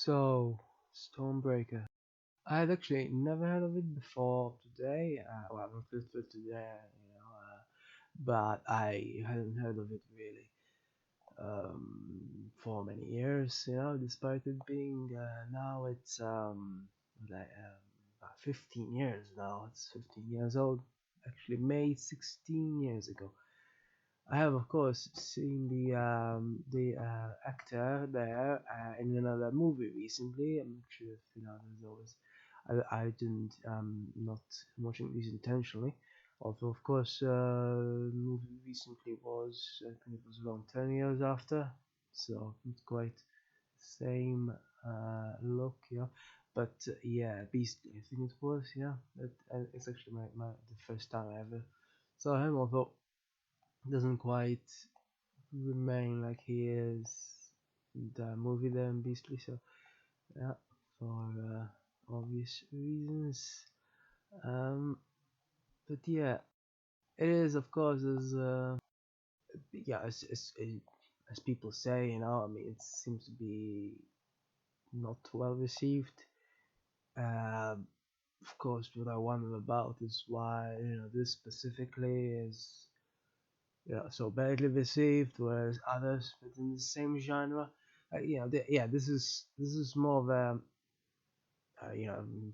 So, Stormbreaker. I had actually never heard of it before today. Well, not for today, but I hadn't heard of it really for many years. Despite it being now it's like about 15 years now. It's 15 years old. Actually, made 16 years ago. I have, of course, seen the actor there in another movie recently. I'm not sure if there's always. I didn't not watching these intentionally. Although, of course, the movie recently was, I think it was around 10 years after, so not quite the same look, yeah. But yeah, Beastly, I think it was, yeah. It's actually the first time I ever saw him, although doesn't quite remain like he is in the movie there in Beastly. So yeah, for obvious reasons. Um, but yeah, it is of course as people say, I mean, it seems to be not well received. Of course, what I wonder about is why this specifically is so badly received, whereas others within the same genre, this is more of a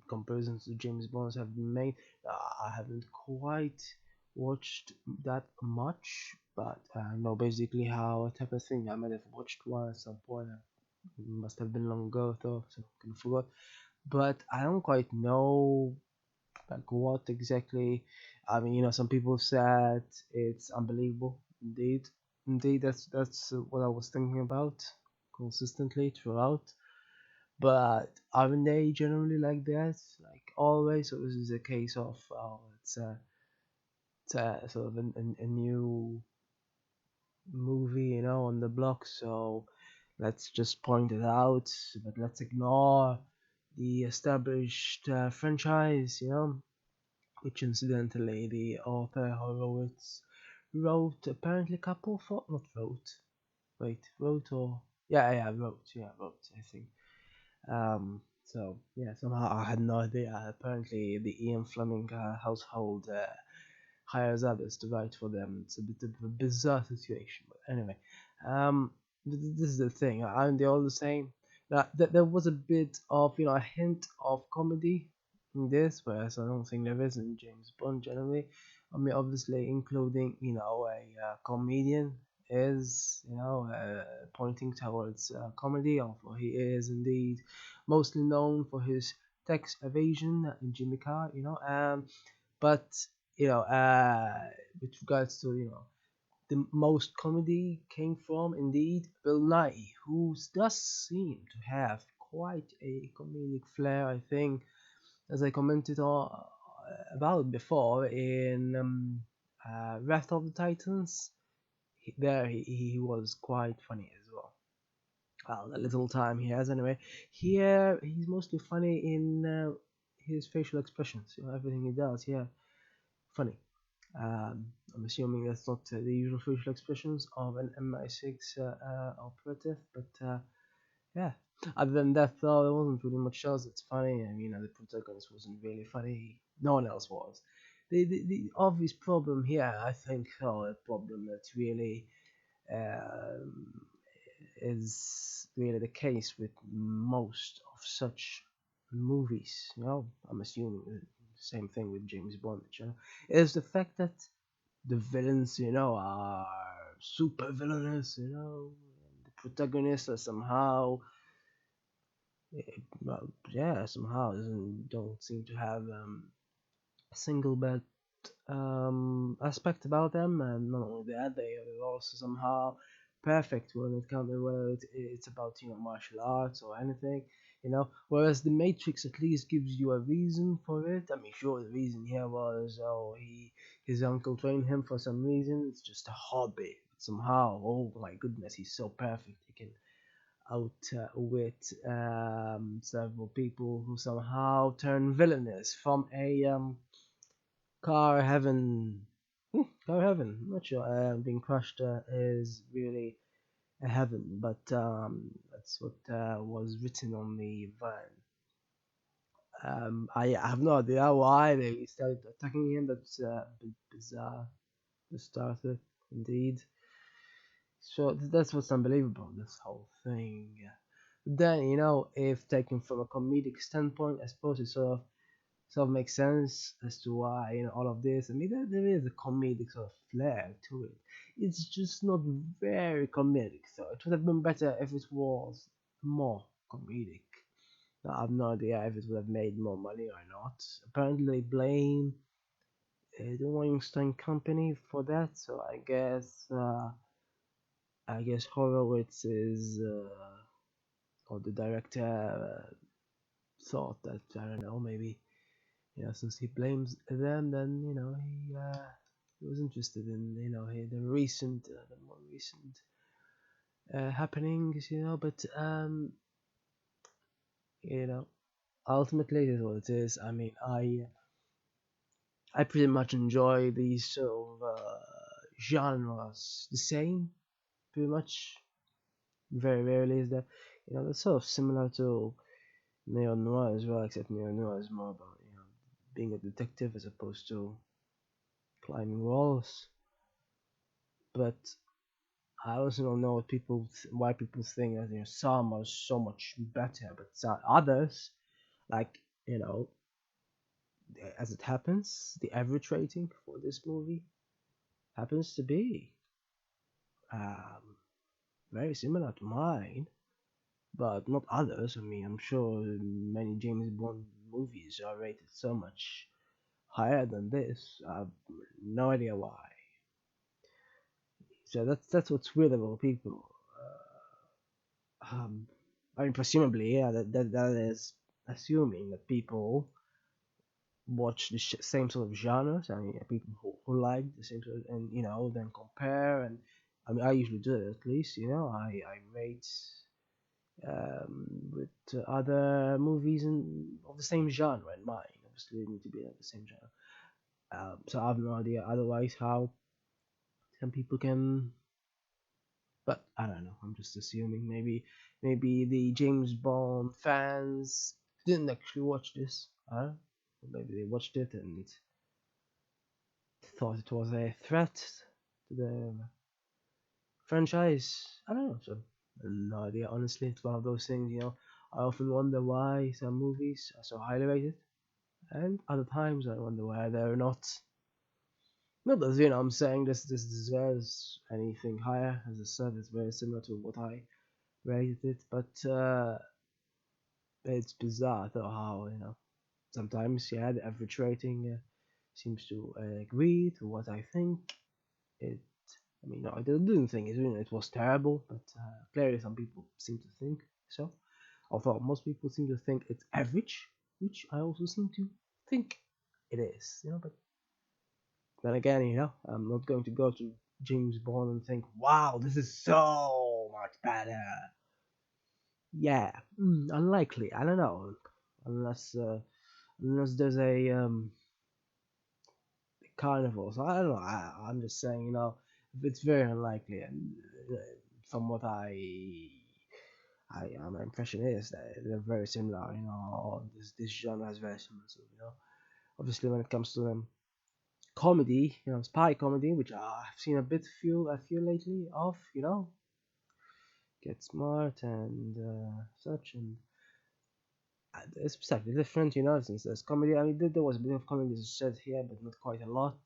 comparisons to James Bonds have been made. I haven't quite watched that much, but I know basically how type of thing. I might have watched one at some point. It must have been long ago though, so I kind of forgot. But I don't quite know like what exactly. I mean, some people said it's unbelievable. Indeed, that's what I was thinking about consistently throughout. But aren't they generally like that, like always? Or is this a case of it's a sort of a new movie, on the block? So let's just point it out, but let's ignore the established franchise, which incidentally the author who wrote apparently a couple for not wrote wait wrote or wrote I think. So somehow I had no idea. Apparently the Ian Fleming household hires others to write for them. It's a bit of a bizarre situation, but anyway, um this is the thing. Aren't they all the same? There was a bit of a hint of comedy in this, whereas I don't think there is in James Bond generally. I mean, obviously, including a comedian is pointing towards comedy, although he is indeed mostly known for his tax evasion in Jimmy Carr. But you know, with regards to the most comedy came from indeed Bill Nye, who does seem to have quite a comedic flair. I think, as I commented on about before in Wrath of the Titans, he was quite funny as well. Well, the little time he has anyway. Here he's mostly funny in his facial expressions. Everything he does. Yeah, funny. I'm assuming that's not the usual facial expressions of an MI6 operative, but yeah. Other than that, though, there wasn't really much else that's funny. I mean, the protagonist wasn't really funny. No one else was. The obvious problem here, I think, a problem that really um, is really the case with most of such movies. I'm assuming the same thing with James Bond. Is the fact that the villains, are super villainous. The protagonists are somehow, well, yeah, somehow don't seem to have a single bad aspect about them, and not only that, they are also somehow perfect when it comes to whether it's about martial arts or anything. Whereas the Matrix at least gives you a reason for it. I mean, sure, the reason here was, his uncle trained him for some reason. It's just a hobby. But somehow, oh my goodness, he's so perfect. He can outwit several people who somehow turn villainous from a car heaven. Car heaven. I'm not sure. Being crushed is really I haven't, but that's what was written on the van. I have no idea why they started attacking him. That's a bit bizarre to start with, indeed. So that's what's unbelievable, this whole thing. Then, if taken from a comedic standpoint, I suppose it sort of makes sense as to why all of this. I mean, there is a comedic sort of flair to it. It's just not very comedic, so it would have been better if it was more comedic. Now, I have no idea if it would have made more money or not. Apparently, they blame the Weinstein Company for that. So I guess Horowitz is or the director thought that, I don't know, maybe, since he blames them, then he was interested in the more recent happenings, but you know ultimately it is what it is. I mean, I pretty much enjoy these sort of genres the same, pretty much. Very rarely is that, that's sort of similar to neo noir as well, except neo noir is more about being a detective as opposed to climbing walls. But I also don't know why people think that some are so much better, but some others, like, as it happens, the average rating for this movie happens to be um, very similar to mine, but not others. I mean, I'm sure many James Bond movies are rated so much higher than this. I've no idea why. So that's what's weird about people. Um, I mean, presumably, yeah, that is assuming that people watch the same sort of genres. I mean, people who like the same sort of, and then compare. And I mean, I usually do it, at least. I rate with other movies of the same genre in mind. Obviously, they need to be of the same genre. So I have no idea otherwise how some people can. But I don't know. I'm just assuming maybe the James Bond fans didn't actually watch this. Huh? Maybe they watched it and thought it was a threat to the franchise. I don't know. So no idea. Honestly, it's one of those things. I often wonder why some movies are so highly rated, and other times I wonder why they're not. Not that I'm saying this deserves anything higher. As I said, it's very similar to what I rated it, but it's bizarre though how sometimes, yeah, the average rating seems to agree to what I think. It, I mean, no, I didn't think it was terrible, but clearly some people seem to think so. Although most people seem to think it's average, which I also seem to think it is. But then again, I'm not going to go to James Bond and think, wow, this is so much better. Yeah, unlikely. I don't know, unless there's a carnival. So I don't know. I'm just saying, it's very unlikely, and uh, from what my impression is that they're very similar. This genre is very similar. So obviously when it comes to comedy, spy comedy, which I've seen a few lately of, Get Smart and such, and it's slightly different, since there's comedy. I mean, there was a bit of comedy, as I said here, but not quite a lot.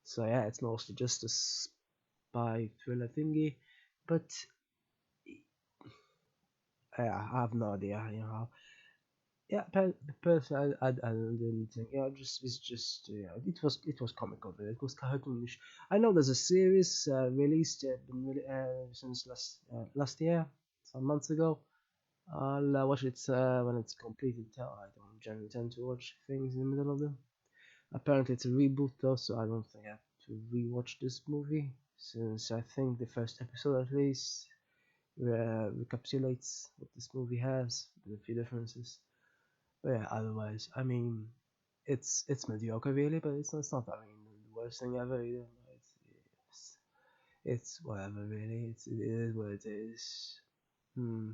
So yeah, it's mostly just a spy thriller thingy. But yeah, I have no idea, how. Yeah, personally, I didn't think. It's just, it was comical. Really. It was cartoonish. I know there's a series released since last year, some months ago. I'll watch it when it's completed. I don't generally tend to watch things in the middle of them. Apparently, it's a reboot though, so I don't think I have to rewatch this movie, since I think the first episode at least recapitulates what this movie has, with a few differences. But yeah, otherwise, I mean, it's mediocre really, but it's not I mean, the worst thing ever either. It's, It's whatever, really. It is what it is. Hmm.